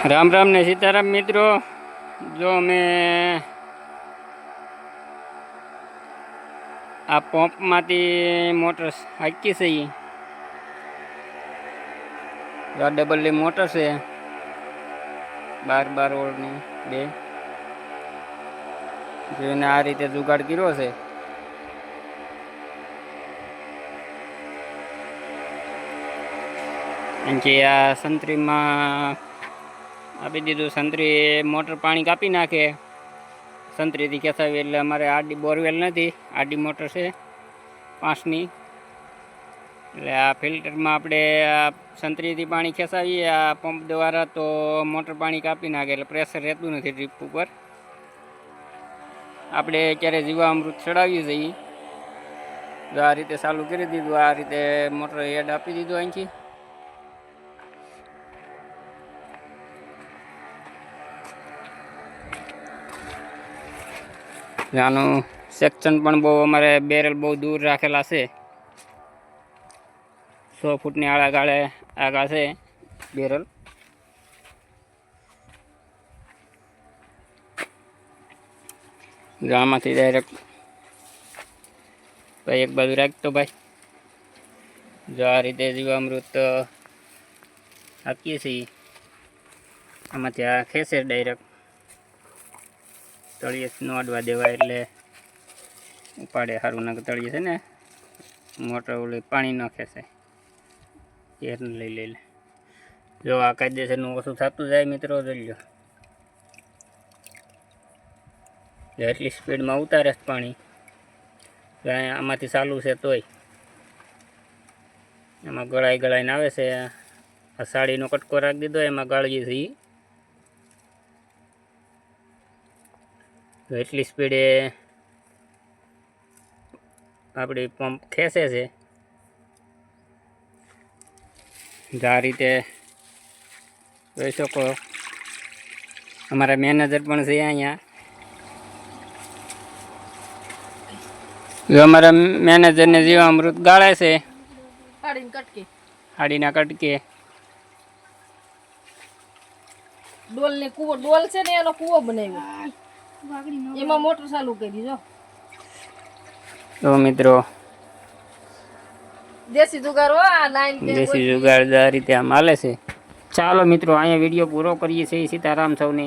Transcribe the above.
રામ રામ ને સીતારામ મિત્રો। જો મેં આ પંપમાંથી મોટર હાંકી છે, આ ડબલની મોટર છે 12 વોલ્ટની બે, જોઈને આ રીતે જુગાડ કર્યો છે। અહીંથી આ સંતરીમાં આપી દીધું। સંતરી મોટર પાણી કાપી નાખે, સંતરીથી ખેંચાવી એટલે અમારે આડી બોરવેલ નથી, આડી મોટર છે 5ની, એટલે આ ફિલ્ટરમાં આપણે આ સંતરીથી પાણી ખેંચાવીએ આ પંપ દ્વારા તો મોટર પાણી કાપી નાખે એટલે પ્રેશર રહેતું નથી ડ્રીપ ઉપર। આપણે અત્યારે જીવામૃત ચડાવીએ છીએ, તો આ રીતે ચાલુ કરી દીધું, આ રીતે મોટર હેડ આપી દીધું અહીંથી। આનું સેક્શન પણ બહુ અમારે બેરલ બહુ દૂર રાખેલા છે, 100 ફૂટની આગળ છે બેરલ। આમાંથી ડાયરેક્ટ ભાઈ એક બાજુ રાખતો ભાઈ, જો આ રીતે જીવામૃત આપીએ છીએ, આમાંથી આ ખેંચે ડાયરેક્ટ, તળિયે ન અડવા દેવાય એટલે ઉપાડે સારું, ના તળિયે છે ને મોટર ઓલી પાણી ન ખેંચે એર લઈ લે। જો આ કાયદેસરનું ઓછું થતું જાય મિત્રો, જોઈ લો એટલી સ્પીડમાં ઉતારે પાણી, આમાંથી ચાલુ છે તોય એમાં ગળાઈને આવે છે। આ સાડીનો કટકો રાખી દીધો, એમાં ગાળીએ છીએ, એટલી સ્પીડે આપણી પંપ ખેંચે છે। આ રીતે જોઈ શકો, અમારા મેનેજર પણ છે અહીંયા, જો અમારા મેનેજરને જીવામૃત ગાળે છે હાડીના કટકે। ડોલને કૂવો, ડોલ છે ને એનો કૂવો બનાવ્યો, એમાં મોટર ચાલુ કરી તો મિત્રો દેશી જુગાર, આ લાઈન દેશી જુગાર આ રીતે આમ હાલે છે। ચાલો મિત્રો, અહીંયા વિડીયો પૂરો કરીએ છીએ। સીતારામ સૌને।